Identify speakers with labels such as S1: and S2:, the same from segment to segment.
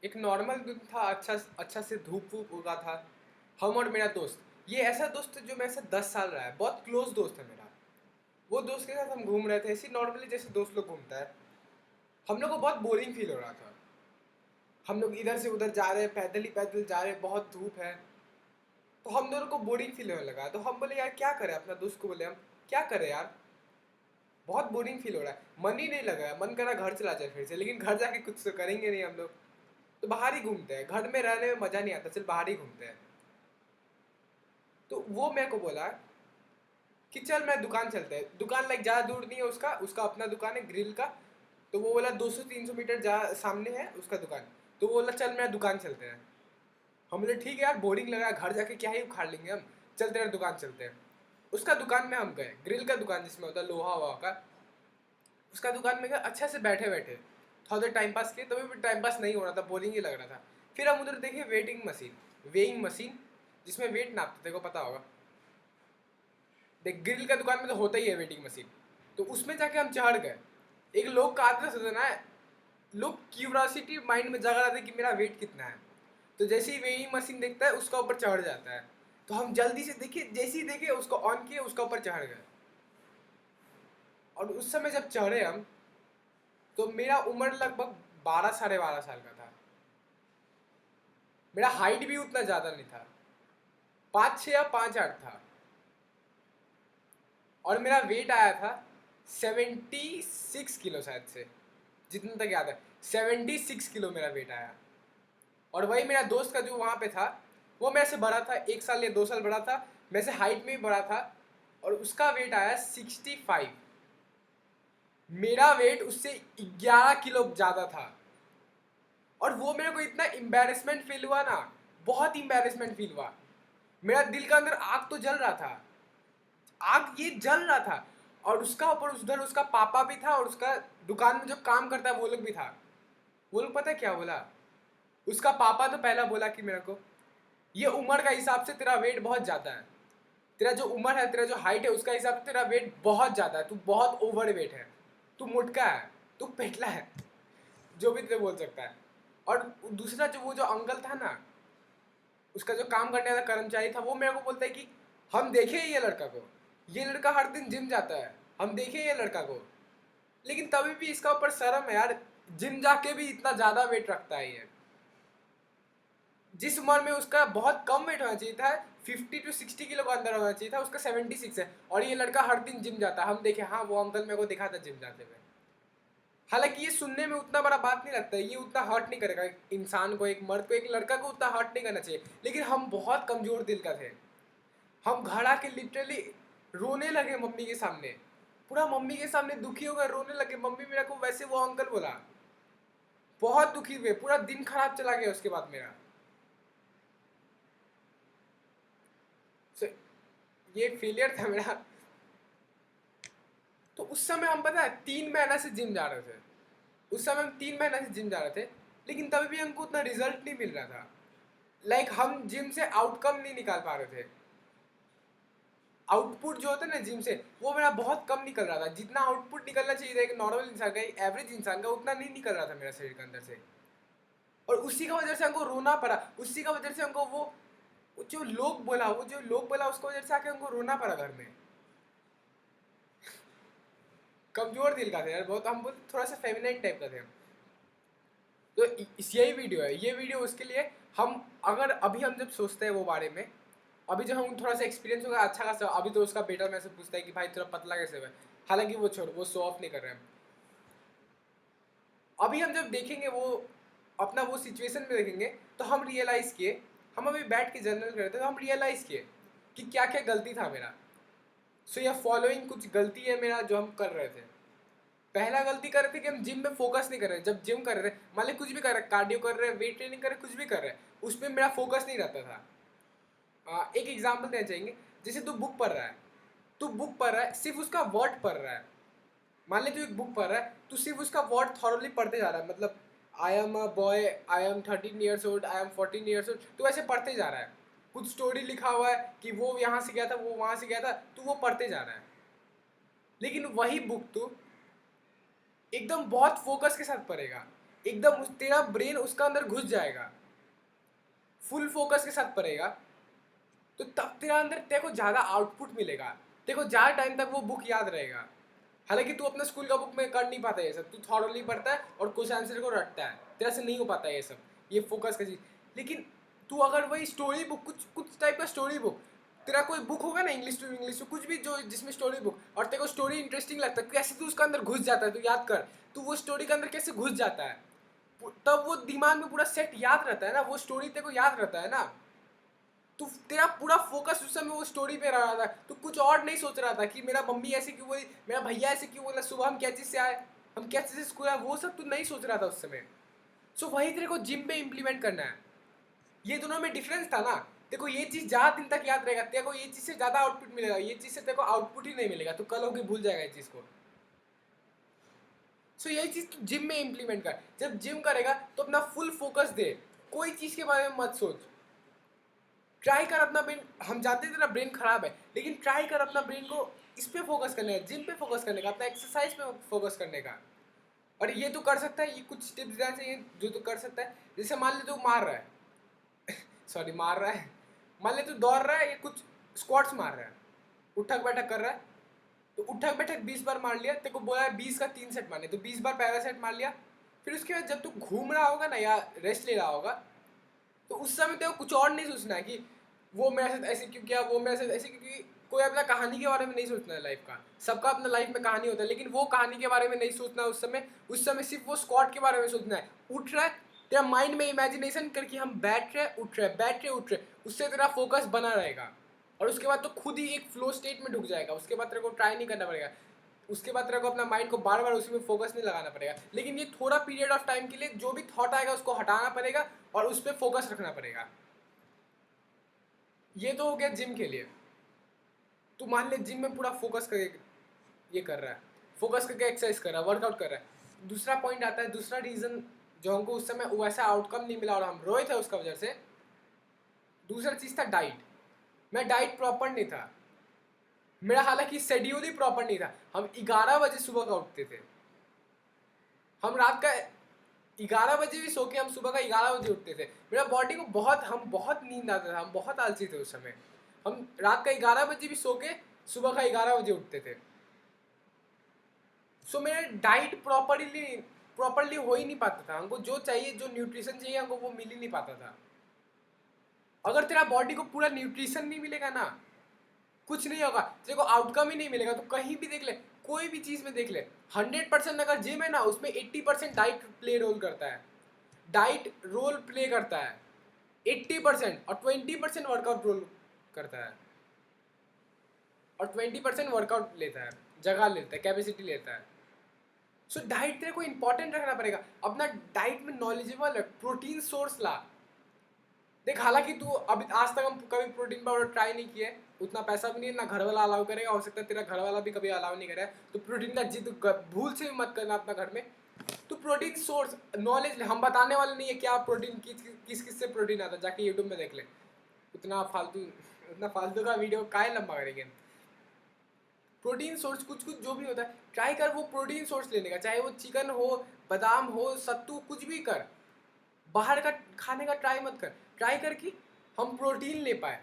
S1: एक नॉर्मल दिन था, अच्छा अच्छा से धूप वूप उगा था। हम और मेरा दोस्त, ये ऐसा दोस्त है जो मेरे से 10 साल रहा है, बहुत क्लोज दोस्त है मेरा। वो दोस्त के साथ हम घूम रहे थे ऐसे नॉर्मली जैसे दोस्त लोग घूमता है। हम लोग को बहुत बोरिंग फील हो रहा था। हम लोग इधर से उधर जा रहे हैं, पैदल ही पैदल जा रहे हैं, बहुत धूप है। तो हम दोनों को बोरिंग फील होने लगा, तो हम बोले यार क्या करें, अपना दोस्त को बोले हम क्या करें यार, बहुत बोरिंग फील हो रहा है, मन ही नहीं लग रहा है, मन कर रहा घर चला जाए फिर से, लेकिन घर जाके कुछ तो करेंगे नहीं हम लोग। तो बाहर ही घूमते हैं, घर में रहने में मजा नहीं आता, चल बाहर ही घूमते हैं। तो वो मेरे को बोला कि चल मैं दुकान चलते हैं, दुकान लाइक ज़्यादा दूर नहीं है, उसका उसका अपना दुकान है ग्रिल का। तो वो बोला 200-300 मीटर जा सामने है उसका दुकान। तो वो बोला चल मेरा दुकान चलते हैं। हम बोले ठीक है यार, बोरिंग लग रहा है, घर जाके क्या ही उखाड़ लेंगे हम, चल तेरा दुकान चलते हैं। उसका दुकान में हम गए, ग्रिल का दुकान जिसमें होता है लोहा वहा का। उसका दुकान में गए, अच्छा से बैठे बैठे थोड़ा देर टाइम पास किए, तभी भी टाइम पास नहीं हो रहा था, बोरिंग ही लग रहा था। फिर हम उधर देखे वेटिंग मशीन, वेइंग मशीन, जिसमें वेट नापते थे, को पता होगा। देख ग्रिल का दुकान में तो होता ही है वेटिंग मशीन। तो उसमें जाके हम चढ़ गए। एक लोग का आदत होता है, लोग क्यूरियोसिटी माइंड में जगा रहा था कि मेरा वेट कितना है। तो जैसे ही वेइंग मशीन देखता है उसका ऊपर चढ़ जाता है। तो हम जल्दी से देखिए, जैसे ही देखे उसको ऑन किए, उसका ऊपर चढ़ गए। और उस समय जब चढ़े हम, तो मेरा उम्र लगभग 12 साढ़े 12 साल का था। मेरा हाइट भी उतना ज़्यादा नहीं था, 5'6" या 5'8" था। और मेरा वेट आया था 76 किलो शायद से, जितना तक याद है 76 किलो मेरा वेट आया। और वही मेरा दोस्त का जो वहाँ पे था, वो मेरे से बड़ा था, 1 साल या 2 साल बड़ा था, मेरे से हाइट में भी बड़ा था। और उसका वेट आया 65। मेरा वेट उससे 11 किलो ज़्यादा था। और वो मेरे को इतना एम्बैरेसमेंट फील हुआ ना, बहुत एम्बैरेसमेंट फील हुआ। मेरा दिल का अंदर आग तो जल रहा था, आग ये जल रहा था। और उसका ऊपर उधर उसका पापा भी था, और उसका दुकान में जो काम करता है वो लोग भी था। वो लोग पता है क्या बोला, उसका पापा तो पहला बोला कि मेरे को ये उम्र का हिसाब से तेरा वेट बहुत ज़्यादा है, तेरा जो उम्र है, तेरा जो हाइट है, उसका हिसाब से तेरा वेट बहुत ज़्यादा है, तू बहुत ओवर वेट है, तू मुटका है, तू पेटला है, जो भी तुझे बोल सकता है। और दूसरा जो वो जो अंकल था ना, उसका जो काम करने वाला कर्मचारी था, वो मेरे को बोलता है कि हम देखे ये लड़का को, ये लड़का हर दिन जिम जाता है, हम देखे ये लड़का को, लेकिन तभी भी इसका ऊपर शर्म है यार, जिम जाके भी इतना ज़्यादा वेट रखता है ये। जिस उम्र में उसका बहुत कम वेट होना चाहिए था, 50 to 60 किलो का अंदर होना चाहिए था, उसका 76 है। और ये लड़का हर दिन जिम जाता है, हम देखे, हाँ वो अंकल मेरे को दिखा था जिम जाते हुए। हालांकि ये सुनने में उतना बड़ा बात नहीं लगता है, ये उतना हर्ट नहीं करेगा इंसान को, एक मर्द को, एक लड़का को उतना हर्ट नहीं करना चाहिए, लेकिन हम बहुत कमजोर दिल का थे। हम घर आके लिटरली रोने लगे मम्मी के सामने, पूरा मम्मी के सामने दुखी हो गए, रोने लगे। मम्मी मेरे को वैसे वो अंकल बोला, बहुत दुखी हुए, पूरा दिन खराब चला गया उसके बाद मेरा। So, ये फेलियर था मेरा। तो उस समय हम पता है 3 महीना से जिम जा रहे थे, उस समय हम 3 महीना से जिम जा रहे थे, लेकिन तभी भी हमको उतना रिजल्ट नहीं मिल रहा था। हम जिम से आउटकम नहीं निकाल पा रहे थे। आउटपुट जो होता है ना जिम से, वो मेरा बहुत कम निकल रहा था, जितना आउटपुट निकलना चाहिए था एक नॉर्मल इंसान का, एक एवरेज इंसान का, उतना नहीं निकल रहा था मेरा शरीर के अंदर से। और उसी का वजह से हमको रोना पड़ा, उसी का वजह से हमको वो जो लोग बोला, वो जो लोग बोला उसकी वजह से आके हमको रोना पड़ा घर में। कमजोर दिल का थे यार बहुत, हम बहुत थोड़ा सा फेमिनाइन टाइप का थे। तो यही वीडियो है, ये वीडियो उसके लिए। हम अगर अभी हम जब सोचते हैं वो बारे में, अभी जब हम थोड़ा सा एक्सपीरियंस होगा अच्छा खासा, अभी तो उसका बेटा मेरे से पूछता है कि भाई तेरा पतला कैसे हुआ है। हालांकि वो छोड़, वो शो ऑफ नहीं कर रहे हैं। अभी हम जब देखेंगे वो अपना वो सिचुएशन में देखेंगे, तो हम रियलाइज़ किए, हम अभी बैठ के जर्नल कर रहे थे, तो हम रियलाइज़ किए कि क्या क्या गलती था मेरा। सो ये फॉलोइंग कुछ गलती है मेरा जो हम कर रहे थे। पहला गलती कर रहे थे कि हम जिम में फोकस नहीं कर रहे। जब जिम कर रहे थे, मान ली कुछ भी कर रहे, कार्डियो कर रहे हैं, वेट ट्रेनिंग कर रहे, कुछ भी कर रहे हैं, उसमें मेरा फोकस नहीं रहता था। एक एग्जांपल देना चाहेंगे, जैसे तू बुक पढ़ रहा है, तू बुक पढ़ रहा है, सिर्फ उसका वर्ड पढ़ रहा है। मान ले तू एक बुक पढ़ रहा है, तू सिर्फ उसका वर्ड थॉरली पढ़ते जा रहा है, मतलब I am a boy, I am 13 years old, I am 14 years old, तू ऐसे पढ़ते जा रहा है। कुछ स्टोरी लिखा हुआ है कि वो यहाँ से गया था, वो वहाँ से गया था, तू वो पढ़ते जा रहा है। लेकिन वही बुक तू एकदम बहुत फोकस के साथ पढ़ेगा, एकदम तेरा ब्रेन उसका अंदर घुस जाएगा, फुल फोकस के साथ पढ़ेगा, तो तब तेरा अंदर तेरे को ज़्यादा आउटपुट मिलेगा, तेरे को ज़्यादा टाइम तक वो बुक याद रहेगा। हालांकि तू अपने स्कूल का बुक में कर नहीं पाता ये सब, तू थॉरली पढ़ता है और कुछ आंसर को रटता है, तेरा से नहीं हो पाता ये सब, ये फोकस का चीज़। लेकिन तू अगर वही स्टोरी बुक, कुछ टाइप का स्टोरी बुक, तेरा कोई बुक होगा ना, इंग्लिश टू इंग्लिश तो कुछ भी जो जिसमें स्टोरी बुक, और तेरे को स्टोरी इंटरेस्टिंग लगता है, कैसे तू उसका अंदर घुस जाता है, तू याद कर, तू वो स्टोरी के अंदर कैसे घुस जाता है, तब वो दिमाग में पूरा सेट याद रहता है ना, वो स्टोरी तेरे को याद रहता है ना, तू तेरा पूरा फोकस उस समय वो स्टोरी पे रहा था, तू कुछ और नहीं सोच रहा था कि मेरा मम्मी ऐसे क्यों बोली, मेरा भैया ऐसे क्यों बोला, सुबह हम क्या चीज़ से आए, हम क्या चीज़ से स्कूल आए, वो सब तू नहीं सोच रहा था उस समय। सो वही तेरे को जिम पे इम्प्लीमेंट करना है। ये दोनों में डिफरेंस था ना, तेरे को ये चीज़ ज़्यादा दिन तक याद रहेगा, तेरे को ये चीज़ से ज़्यादा आउटपुट मिलेगा, ये चीज़ से तेरे को आउटपुट ही नहीं मिलेगा, तो कल होके भूल जाएगा इस चीज़ को। सो यही चीज़ तू जिम में इम्प्लीमेंट कर, जब जिम करेगा तो अपना फुल फोकस दे, कोई चीज़ के बारे में मत सोच, ट्राई कर अपना ब्रेन, हम जानते हैं तेरा ब्रेन खराब है, लेकिन ट्राई कर अपना ब्रेन को इस पे फोकस करने का, जिम पे फोकस करने का, अपना एक्सरसाइज पे फोकस करने का। और ये तो कर सकता है, ये कुछ टिप्स देना चाहिए जो तू कर सकता है। जैसे मान ले तू मार रहा है सॉरी मार रहा है, मान ले तू दौड़ रहा है या कुछ स्क्वाट्स मार रहा है, उठक बैठक कर रहा है, तो उठक बैठक 20 बार मार लिया, तेरे को बोला है 20 का 3 सेट मारने, तो 20 बार पहला सेट मार लिया। फिर उसके बाद जब तू घूम रहा होगा ना या रेस्ट ले रहा होगा, तो उस समय तेरे को कुछ और नहीं सोचना है कि वो मेरे साथ ऐसे क्यों किया, वो मेरे साथ ऐसे, क्योंकि कोई अपना कहानी के बारे में नहीं सोचना है लाइफ का, सबका अपना लाइफ में कहानी होता है, लेकिन वो कहानी के बारे में नहीं सोचना उस समय सिर्फ वो स्क्वाट के बारे में सोचना है। उठ रहा है, तेरा माइंड में इमेजिनेशन करके हम बैठ रहे उठ रहे बैठ रहे उठ रहे, उससे तेरा फोकस बना रहेगा, और उसके बाद तो खुद ही एक फ्लो स्टेट में ढुक जाएगा, उसके बाद तेरे को ट्राई नहीं करना पड़ेगा, उसके बाद तेरे को अपना माइंड को बार बार उसी में फोकस नहीं लगाना पड़ेगा। लेकिन ये थोड़ा पीरियड ऑफ टाइम के लिए जो भी थॉट आएगा उसको हटाना पड़ेगा और उस पर फोकस रखना पड़ेगा। ये तो हो गया जिम के लिए। तू मान ले जिम में पूरा फोकस करके ये कर रहा है, फोकस करके एक्सरसाइज कर रहा है, वर्कआउट कर रहा है। दूसरा पॉइंट आता है, दूसरा रीज़न जो हमको उस समय वैसा आउटकम नहीं मिला और हम रोए थे उसका वजह से, दूसरा चीज़ था डाइट। मैं डाइट प्रॉपर नहीं था, मेरा हालांकि शेड्यूल ही प्रॉपर नहीं था। हम 11 बजे सुबह का उठते थे, हम रात का 11 बजे भी सो के हम सुबह का 11 बजे उठते थे। मेरा बॉडी को हम बहुत नींद आता था, हम बहुत आलसी थे उस समय। हम रात का 11 बजे भी सो के सुबह का 11 बजे उठते थे। सो मेरा डाइट प्रॉपरली हो ही नहीं पाता था, हमको जो चाहिए, जो न्यूट्रिशन चाहिए हमको वो मिल ही नहीं पाता था। अगर तेरा बॉडी को पूरा न्यूट्रिशन नहीं मिलेगा ना, कुछ नहीं होगा, तेरे को आउटकम ही नहीं मिलेगा। तो कहीं भी देख ले, कोई भी चीज़ में देख ले, 100% अगर जिम है ना, उसमें 80% डाइट प्ले रोल करता है, डाइट रोल प्ले करता है 80%, और 20% वर्कआउट रोल करता है, और 20% वर्कआउट लेता है, जगह लेता है, कैपेसिटी लेता है। सो डाइट तेरे को इंपॉर्टेंट रखना पड़ेगा, अपना डाइट में नॉलेजेबल है, प्रोटीन सोर्स ला। देख हालांकि तू अभी आज तक हम कभी प्रोटीन पाउडर ट्राई नहीं किए, उतना पैसा भी नहीं है, ना घर वाला अलाउ करेगा, हो सकता है तेरा घर वाला भी कभी अलाउ नहीं करे, तो प्रोटीन का जिद भूल से भी मत करना अपना घर में। तो प्रोटीन सोर्स नॉलेज हम बताने वाले नहीं है क्या प्रोटीन किस किस से प्रोटीन आता है, जाके यूट्यूब में देख ले। उतना फालतू का वीडियो काहे लंबा करेंगे। प्रोटीन सोर्स कुछ कुछ जो भी होता है, ट्राई कर वो प्रोटीन सोर्स लेने का, चाहे वो चिकन हो, बादाम हो, सत्तू, कुछ भी कर, बाहर का खाने का ट्राई मत कर। ट्राई कर कि हम प्रोटीन ले पाए।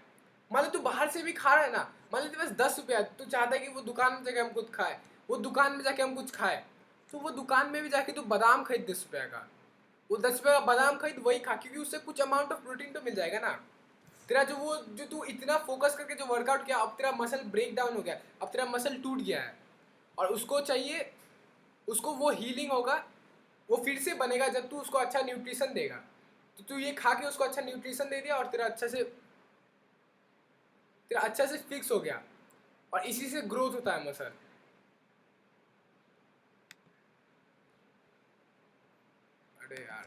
S1: मान लो तू बाहर से भी खा रहा है ना, मान लो तेरे पास 10 रुपया, तू चाहता है कि वो दुकान में जाके हम कुछ खाए, वो दुकान में जाके हम कुछ खाए, तो वो दुकान में भी जाके तू बादाम खरीद 10 रुपया का, वो 10 रुपया का बादाम खरीद, वही खा, क्योंकि उससे कुछ अमाउंट ऑफ प्रोटीन तो मिल जाएगा ना। तेरा जो तू इतना फोकस करके जो वर्कआउट किया, अब तेरा मसल ब्रेक डाउन हो गया, अब तेरा मसल टूट गया है, और उसको चाहिए, उसको वो हीलिंग होगा, वो फिर से बनेगा जब तू उसको अच्छा न्यूट्रिशन देगा। तो तू ये खा के उसको अच्छा न्यूट्रिशन दे दिया और तेरा अच्छा से फिक्स हो गया, और इसी से ग्रोथ होता है मसल। अरे यार,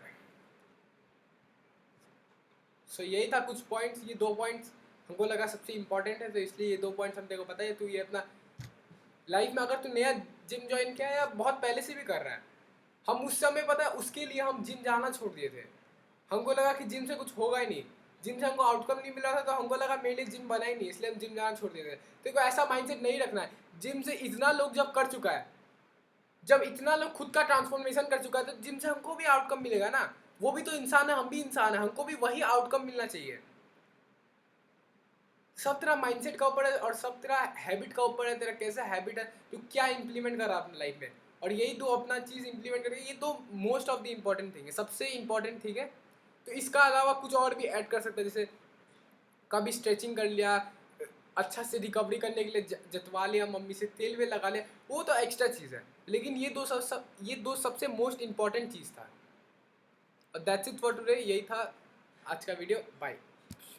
S1: सो यही था कुछ पॉइंट्स, ये 2 पॉइंट्स हमको लगा सबसे इंपॉर्टेंट है, तो इसलिए ये 2 पॉइंट्स हम तेरे को पता है। तू ये अपना लाइफ में अगर तू नया जिम ज्वाइन किया है या बहुत पहले से भी कर रहा है, हम उस समय पता है उसके लिए हम जिम जाना छोड़ दिए थे। हमको लगा कि जिम से कुछ होगा ही नहीं, जिम से हमको आउटकम नहीं मिला था, तो हमको लगा मेरे लिए जिम बना ही नहीं, इसलिए हम जिम जाना छोड़ दिए थे। तो ऐसा माइंडसेट नहीं रखना है, जिम से इतना लोग जब कर चुका है, जब इतना लोग खुद का ट्रांसफॉर्मेशन कर चुका है तो जिनसे हमको भी आउटकम मिलेगा ना, वो भी तो इंसान है, हम भी इंसान है, हमको भी वही आउटकम मिलना चाहिए। सब तेरा माइंडसेट का ऊपर है और सब तेरा हैबिट का ऊपर है, तेरा कैसा हैबिट है, तू क्या इंप्लीमेंट कर रहा है अपने लाइफ में, और यही तो अपना चीज़ इंप्लीमेंट करेगा, ये तो most of the important thing है, सबसे इम्पॉर्टेंट थिंग है। तो इसका अलावा कुछ और भी ऐड कर सकते हैं, जैसे कभी स्ट्रेचिंग कर लिया, अच्छा से रिकवरी करने के लिए जतवा लिया, मम्मी से तेल वेल लगा लिया, वो तो एक्स्ट्रा चीज़ है, लेकिन ये दो सबसे मोस्ट इम्पॉर्टेंट चीज़ था। और दैट्स इट फॉर टुडे, यही था आज का वीडियो, बाय।